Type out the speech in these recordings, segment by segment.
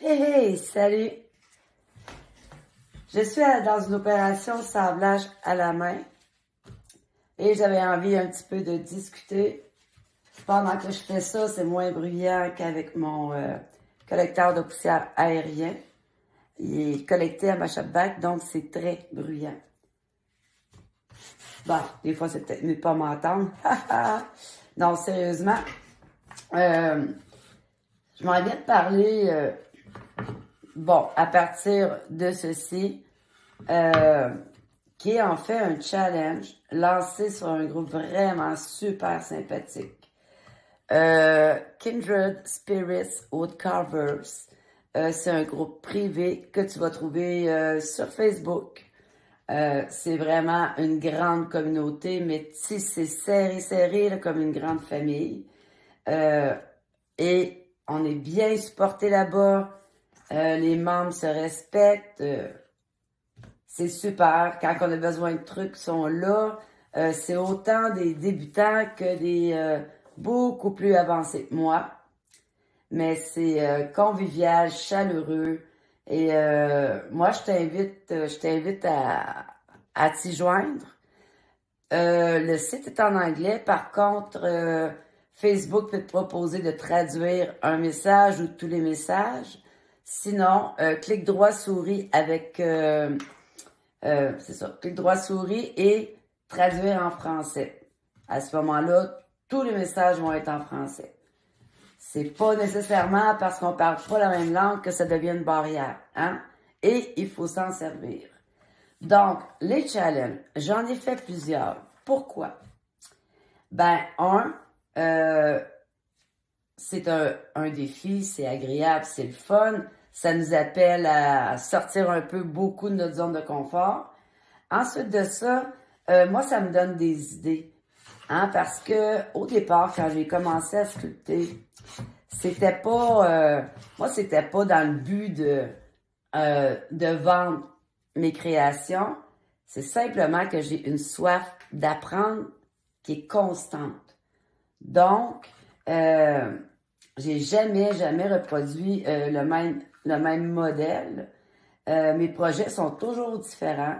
Hey, hey, salut! Je suis dans une opération sablage à la main et j'avais envie un petit peu de discuter. Pendant que je fais ça, c'est moins bruyant qu'avec mon collecteur de poussière aérien. Il est collecté à ma shopback, donc c'est très bruyant. Bon, des fois, c'est peut-être mieux de pas m'entendre. Non, sérieusement, je m'en viens de parler, bon, à partir de ceci, qui est en fait un challenge lancé sur un groupe vraiment super sympathique. Kindred Spirits Woodcarvers. C'est un groupe privé que tu vas trouver sur Facebook. C'est vraiment une grande communauté, mais c'est serré là, comme une grande famille. Et on est bien supporté là-bas. Les membres se respectent. C'est super. Quand on a besoin de trucs, ils sont là. C'est autant des débutants que des beaucoup plus avancés que moi. Mais c'est convivial, chaleureux. Et moi, je t'invite à t'y joindre. Le site est en anglais. Par contre, Facebook peut te proposer de traduire un message ou tous les messages. Sinon, clique droit souris avec... c'est ça, clique droit souris et traduire en français. À ce moment-là, tous les messages vont être en français. C'est pas nécessairement parce qu'on parle pas la même langue que ça devient une barrière, hein? Et il faut s'en servir. Donc, les challenges, j'en ai fait plusieurs. Pourquoi? Ben, c'est un défi, c'est agréable, c'est le fun. Ça nous appelle à sortir un peu beaucoup de notre zone de confort. Ensuite de ça, moi, ça me donne des idées. Hein, parce que au départ, quand j'ai commencé à sculpter, c'était pas dans le but de vendre mes créations. C'est simplement que j'ai une soif d'apprendre qui est constante. Donc, j'ai jamais reproduit le même modèle. Mes projets sont toujours différents.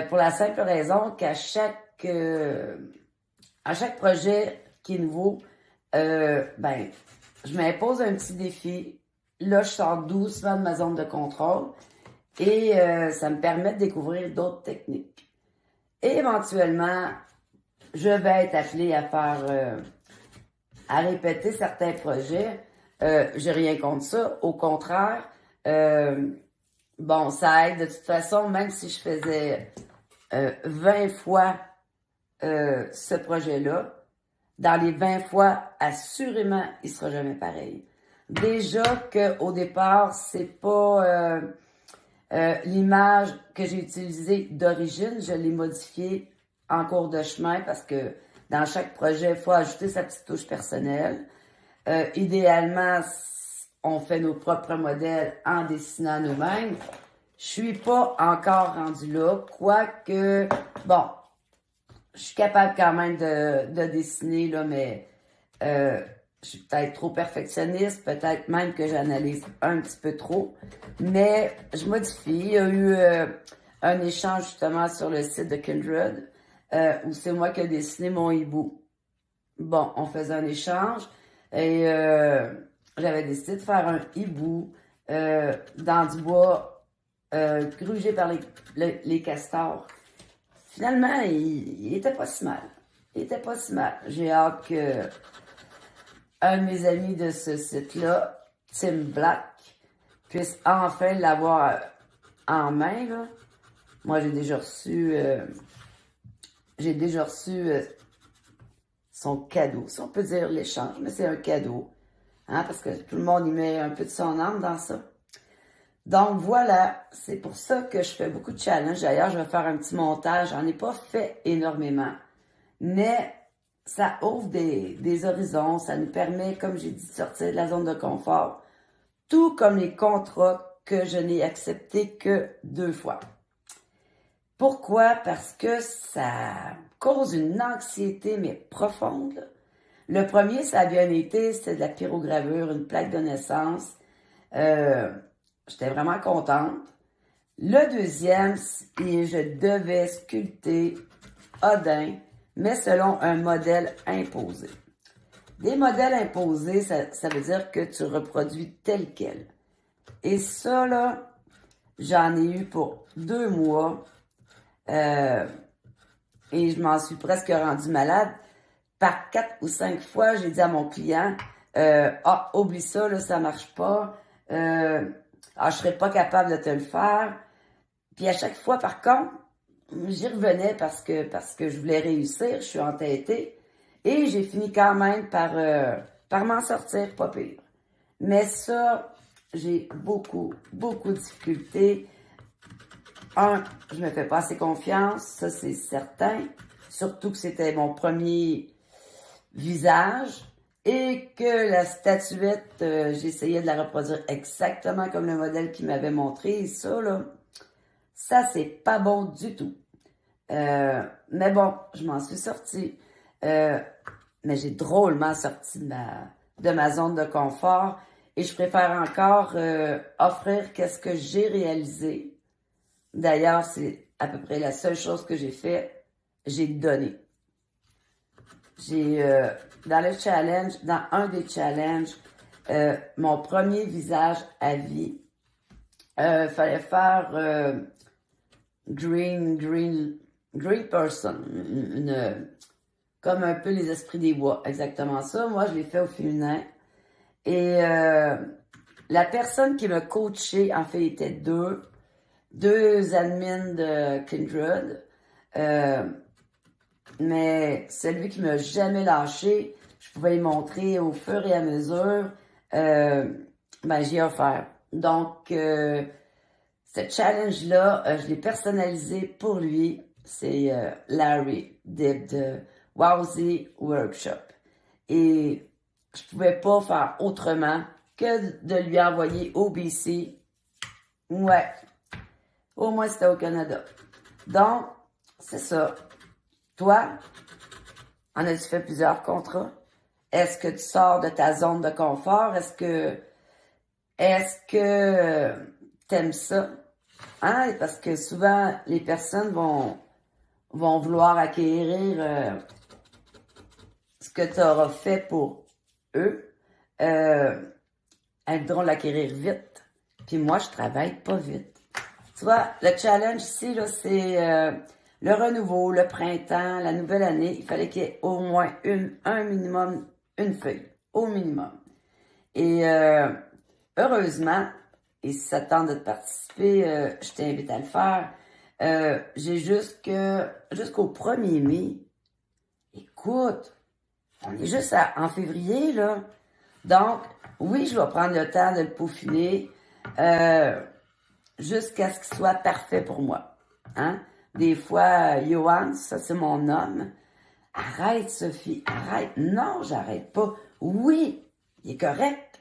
Pour la simple raison qu'à chaque projet qui est nouveau, ben, je m'impose un petit défi. Là, je sors doucement de ma zone de contrôle et ça me permet de découvrir d'autres techniques. Et éventuellement, je vais être appelée à répéter certains projets. J'ai rien contre ça. Au contraire, bon, ça aide de toute façon, même si je faisais 20 fois ce projet-là, dans les 20 fois, assurément, il sera jamais pareil. Déjà qu'au départ, c'est pas l'image que j'ai utilisée d'origine, je l'ai modifiée en cours de chemin parce que dans chaque projet, il faut ajouter sa petite touche personnelle. Idéalement, on fait nos propres modèles en dessinant nous-mêmes. Je suis pas encore rendue là, quoique, bon, je suis capable quand même de dessiner, là, mais je suis peut-être trop perfectionniste, peut-être même que j'analyse un petit peu trop, mais je modifie. Il y a eu un échange justement sur le site de Kindred, où c'est moi qui ai dessiné mon hibou. Bon, on faisait un échange et j'avais décidé de faire un hibou dans du bois grugé par les castors. Finalement, il était pas si mal. Il était pas si mal. J'ai hâte que un de mes amis de ce site-là, Tim Black, puisse enfin l'avoir en main, là. Moi, j'ai déjà reçu son cadeau. Si on peut dire l'échange, mais c'est un cadeau. Hein, parce que tout le monde y met un peu de son âme dans ça. Donc voilà, c'est pour ça que je fais beaucoup de challenges. D'ailleurs, je vais faire un petit montage. J'en ai pas fait énormément. Mais ça ouvre des horizons. Ça nous permet, comme j'ai dit, de sortir de la zone de confort. Tout comme les contrats que je n'ai acceptés que 2 fois. Pourquoi? Parce que ça cause une anxiété, mais profonde. Le premier, ça a bien été, c'était de la pyrogravure, une plaque de naissance. J'étais vraiment contente. Le deuxième, je devais sculpter Odin, mais selon un modèle imposé. Des modèles imposés, ça veut dire que tu reproduis tel quel. Et ça, là, j'en ai eu pour 2 mois. Et je m'en suis presque rendue malade. Par 4 ou 5 fois, j'ai dit à mon client, oublie ça, là, ça marche pas. Je serais pas capable de te le faire. Puis à chaque fois, par contre, j'y revenais parce que je voulais réussir, je suis entêtée. Et j'ai fini quand même par m'en sortir, pas pire. Mais ça, j'ai beaucoup de difficultés. Je me fais pas assez confiance, ça c'est certain. Surtout que c'était mon premier visage. Et que la statuette, j'essayais de la reproduire exactement comme le modèle qu'il m'avait montré. Et ça, là, ça c'est pas bon du tout. Mais bon, je m'en suis sortie. Mais j'ai drôlement sorti de ma zone de confort et je préfère encore offrir qu'est-ce que j'ai réalisé. D'ailleurs, c'est à peu près la seule chose que j'ai fait, j'ai donné. J'ai, dans un des challenges, mon premier visage à vie, fallait faire green person, comme un peu les esprits des bois, exactement ça. Moi, je l'ai fait au féminin. Et la personne qui m'a coaché, en fait, était deux admins de Kindred. Mais celui qui m'a jamais lâché, je pouvais lui montrer au fur et à mesure, j'y ai offert. Donc, ce challenge-là, je l'ai personnalisé pour lui. C'est Larry Dibb de Wowzy Workshop. Et je pouvais pas faire autrement que de lui envoyer au BC. Ouais. Au moins, c'était au Canada. Donc, c'est ça. Toi, en as-tu fait plusieurs contrats? Est-ce que tu sors de ta zone de confort? Est-ce que t'aimes ça? Hein? Parce que souvent, les personnes vont vouloir acquérir ce que tu auras fait pour eux. Elles voudront l'acquérir vite. Puis moi, je travaille pas vite. Tu vois, le challenge ici, là, c'est le renouveau, le printemps, la nouvelle année. Il fallait qu'il y ait au moins un minimum, une feuille. Au minimum. Et heureusement, et si ça te tente de participer, je t'invite à le faire. J'ai jusqu'au 1er mai. Écoute, on est juste en février, là. Donc, oui, je vais prendre le temps de le peaufiner jusqu'à ce qu'il soit parfait pour moi. Hein? Des fois, Johan, ça c'est mon homme. Arrête, Sophie, arrête. Non, j'arrête pas. Oui, il est correct.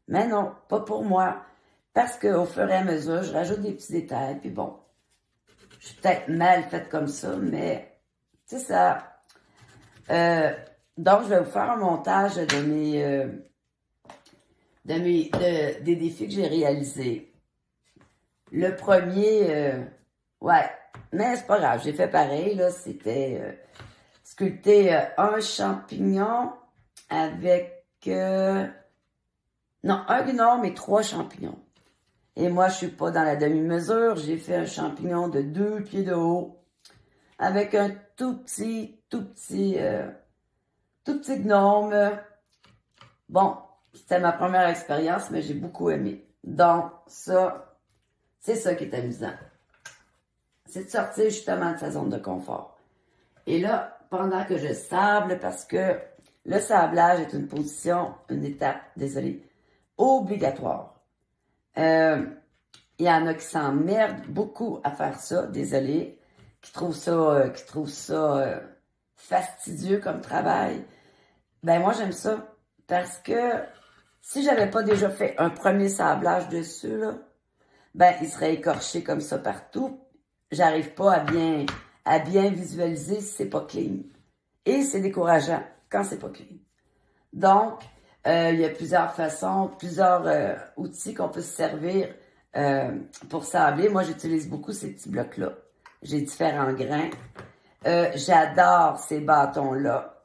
Mais non, pas pour moi. Parce qu'au fur et à mesure, je rajoute des petits détails, puis bon, je suis peut-être mal faite comme ça, mais c'est ça. Donc, je vais vous faire un montage des défis que j'ai réalisés. Le premier, ouais, mais c'est pas grave, j'ai fait pareil, là, c'était sculpter un champignon avec, non, un gnome et 3 champignons. Et moi, je suis pas dans la demi-mesure, j'ai fait un champignon de 2 pieds de haut avec un tout petit gnome. Bon, c'était ma première expérience, mais j'ai beaucoup aimé. Donc, ça, c'est ça qui est amusant. C'est de sortir justement de sa zone de confort. Et là, pendant que je sable, parce que le sablage est une étape, désolé, obligatoire. Il y en a qui s'emmerdent beaucoup à faire ça, désolé, qui trouvent ça fastidieux comme travail. Ben moi, j'aime ça parce que si j'avais pas déjà fait un premier sablage dessus, là, ben il serait écorché comme ça partout. J'arrive pas à bien visualiser si c'est pas clean. Et c'est décourageant quand c'est pas clean. Donc, Il y a plusieurs façons, plusieurs outils qu'on peut se servir pour sabler. Moi, j'utilise beaucoup ces petits blocs-là. J'ai différents grains. J'adore ces bâtons-là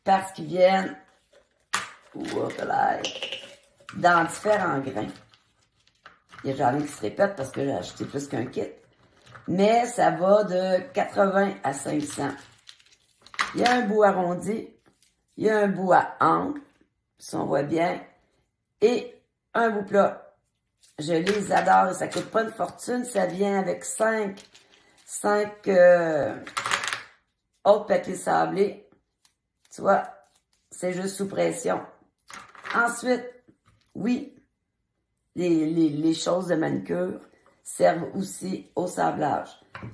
parce qu'ils viennent dans différents grains. Il y a j'en ai qui se répètent parce que j'ai acheté plus qu'un kit. Mais ça va de 80 à 500. Il y a un bout arrondi, il y a un bout à angle, si on voit bien, et un bout plat. Je les adore et ça coûte pas une fortune. Ça vient avec 5 autres papiers sablés. Tu vois, c'est juste sous pression. Ensuite, oui, les choses de manucure servent aussi au sablage.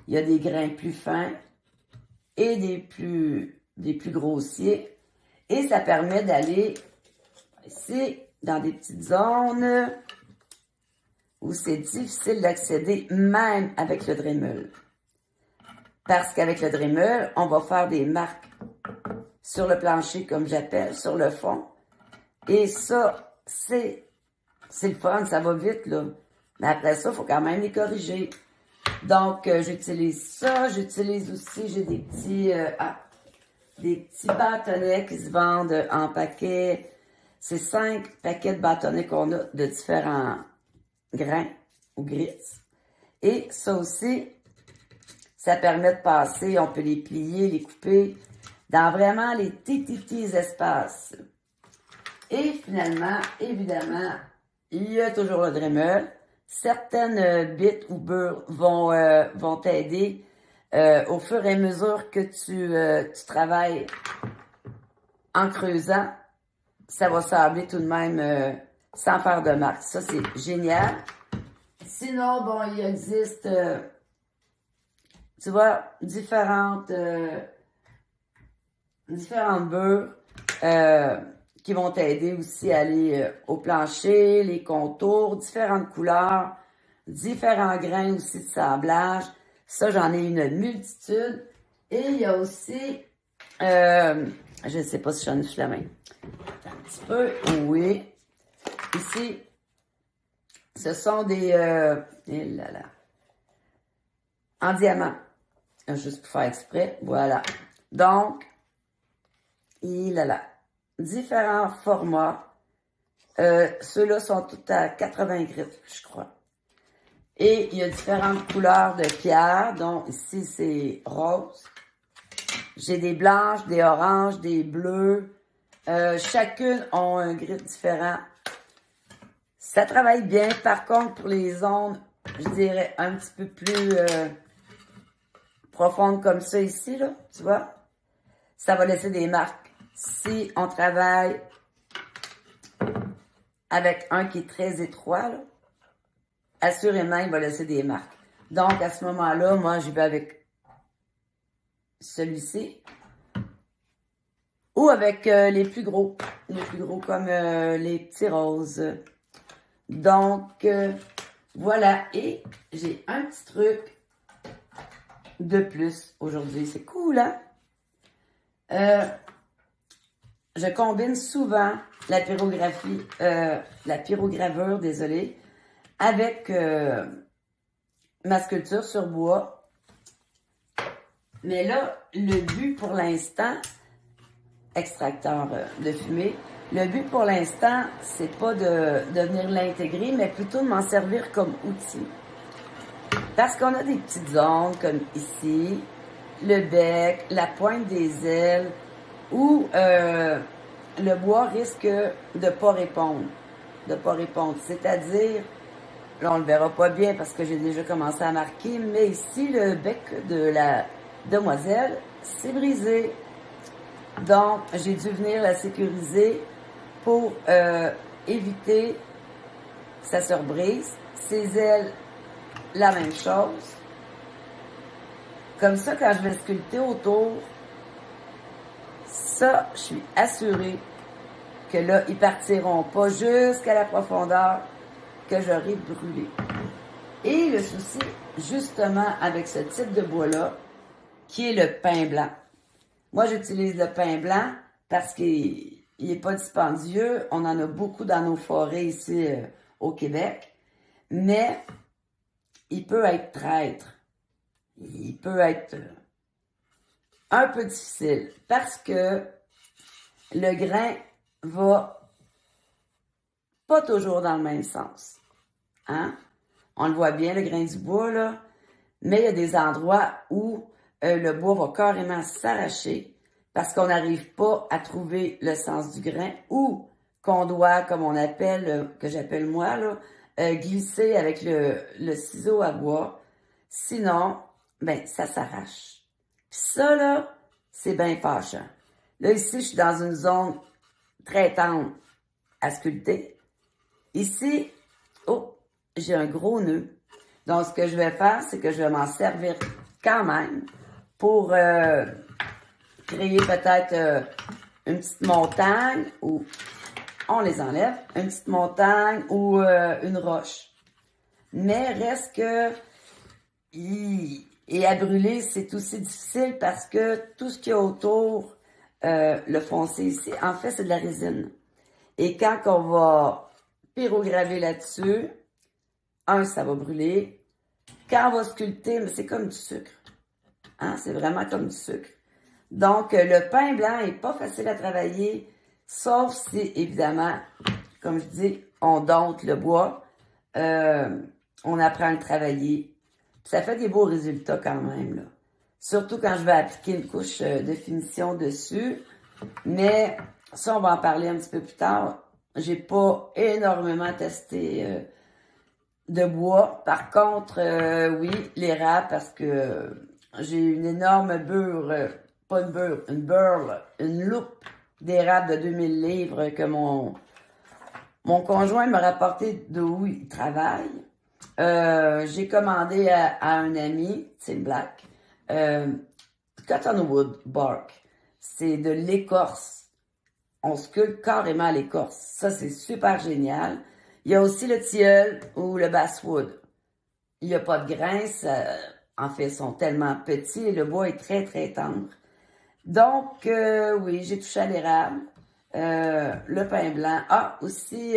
Il y a des grains plus fins et des plus grossiers. Et ça permet d'aller ici, dans des petites zones où c'est difficile d'accéder, même avec le Dremel. Parce qu'avec le Dremel, on va faire des marques sur le plancher, comme j'appelle, sur le fond. Et ça, c'est le fun, ça va vite, là. Mais après ça, il faut quand même les corriger. Donc, j'utilise ça. J'utilise aussi, j'ai des petits bâtonnets qui se vendent en paquet. C'est 5 paquets de bâtonnets qu'on a de différents grains ou grits. Et ça aussi, ça permet de passer, on peut les plier, les couper dans vraiment les petits espaces. Et finalement, évidemment, il y a toujours le Dremel. Certaines bites ou beurres vont t'aider au fur et à mesure que tu travailles en creusant. Ça va sabler tout de même sans faire de marque. Ça, c'est génial. Sinon, bon, il existe, tu vois, différentes beurres qui vont t'aider aussi à aller au plancher, les contours, différentes couleurs, différents grains aussi de sablage. Ça, j'en ai une multitude. Et il y a aussi, je ne sais pas si j'en ai sur la main. Un petit peu, oui. Ici, ce sont des, en diamant. Juste pour faire exprès, voilà. Donc, différents formats. Ceux-là sont tous à 80 griffes, je crois. Et il y a différentes couleurs de pierre, dont ici c'est rose. J'ai des blanches, des oranges, des bleus. Chacune ont un griffe différent. Ça travaille bien. Par contre, pour les zones, je dirais un petit peu plus profondes comme ça ici, là, tu vois, ça va laisser des marques. Si on travaille avec un qui est très étroit, là, assurément, il va laisser des marques. Donc, à ce moment-là, moi, j'y vais avec celui-ci. Ou avec les plus gros. Les plus gros comme les petits roses. Donc, voilà. Et j'ai un petit truc de plus aujourd'hui. C'est cool, hein? Je combine souvent la pyrogravure, désolé, avec ma sculpture sur bois. Mais là, le but pour l'instant, extracteur de fumée, le but pour l'instant, c'est pas de venir l'intégrer, mais plutôt de m'en servir comme outil. Parce qu'on a des petites zones comme ici, le bec, la pointe des ailes, où le bois risque de pas répondre. C'est-à-dire, là on le verra pas bien parce que j'ai déjà commencé à marquer, mais ici le bec de la demoiselle s'est brisé. Donc j'ai dû venir la sécuriser pour éviter que ça se rebrise. Ses ailes, la même chose. Comme ça, quand je vais sculpter autour, ça, je suis assurée que là, ils partiront pas jusqu'à la profondeur que j'aurai brûlé. Et le souci, justement, avec ce type de bois-là, qui est le pin blanc. Moi, j'utilise le pin blanc parce qu'il il n'est pas dispendieux. On en a beaucoup dans nos forêts ici au Québec. Mais il peut être traître. Il peut être un peu difficile parce que le grain va pas toujours dans le même sens. Hein? On le voit bien, le grain du bois, là. Mais il y a des endroits où le bois va carrément s'arracher parce qu'on n'arrive pas à trouver le sens du grain ou qu'on doit, comme on appelle, que j'appelle moi, là, glisser avec le ciseau à bois. Sinon, ben, ça s'arrache. Puis ça, là, c'est bien fâchant. Là, ici, je suis dans une zone très tendre à sculpter. Ici, oh, j'ai un gros nœud. Donc, ce que je vais faire, c'est que je vais m'en servir quand même pour créer peut-être une petite montagne ou on les enlève, une petite montagne ou une roche. Mais reste que et à brûler, c'est aussi difficile parce que tout ce qu'il y a autour, le foncé ici, en fait, c'est de la résine. Et quand on va pyrograver là-dessus, ça va brûler. Quand on va sculpter, mais c'est comme du sucre. Hein? C'est vraiment comme du sucre. Donc, le pain blanc est pas facile à travailler, sauf si, évidemment, comme je dis, on dompte le bois, on apprend à le travailler. Puis ça fait des beaux résultats quand même, là. Surtout quand je vais appliquer une couche de finition dessus. Mais ça, on va en parler un petit peu plus tard. J'ai pas énormément testé de bois. Par contre, oui, l'érable, parce que j'ai une énorme pas une beurre, une loupe d'érable de 2000 livres que mon conjoint m'a rapporté d'où il travaille. J'ai commandé à un ami, c'est Black, Cottonwood Bark. C'est de l'écorce. On sculpte carrément l'écorce. Ça, c'est super génial. Il y a aussi le tilleul ou le basswood. Il n'y a pas de grains. En fait, ils sont tellement petits et le bois est très, très tendre. Donc, oui, j'ai touché à l'érable. Le pain blanc. Ah, aussi,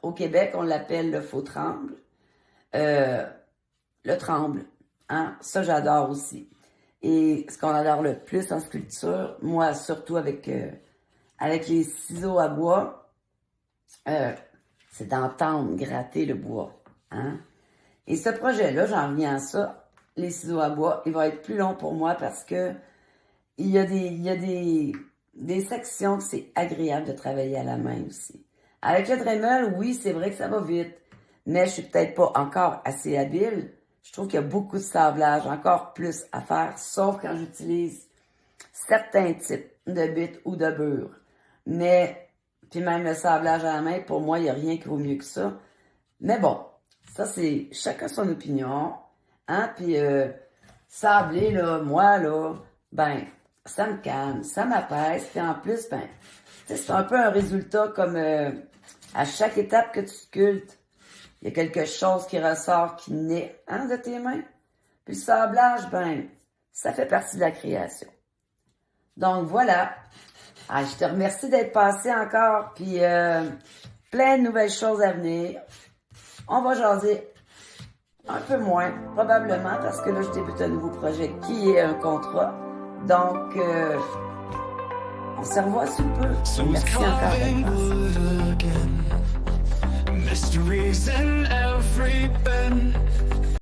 au Québec, on l'appelle le faux tremble. Le tremble. Hein? Ça, j'adore aussi. Et ce qu'on adore le plus en sculpture, moi, surtout avec les ciseaux à bois, c'est d'entendre gratter le bois. Hein? Et ce projet-là, j'en reviens à ça, les ciseaux à bois, il va être plus long pour moi parce que il y a des sections que c'est agréable de travailler à la main aussi. Avec le Dremel, oui, c'est vrai que ça va vite, mais je suis peut-être pas encore assez habile. Je trouve qu'il y a beaucoup de sablage, encore plus à faire, sauf quand j'utilise certains types de bites ou de beurre. Mais, puis même le sablage à la main, pour moi, il n'y a rien qui vaut mieux que ça. Mais bon, ça c'est chacun son opinion. Hein? Puis sabler, là, moi, là, ben, ça me calme, ça m'apaise. Puis en plus, ben, c'est un peu un résultat comme à chaque étape que tu sculptes, il y a quelque chose qui ressort, qui naît de tes mains. Puis le sablage, ben, ça fait partie de la création. Donc voilà. Je te remercie d'être passé encore. Puis plein de nouvelles choses à venir. On va jaser un peu moins, probablement, parce que là, je débute un nouveau projet qui est un contrat. Donc, on se revoit sous peu. Merci encore d'être passé. Mysteries and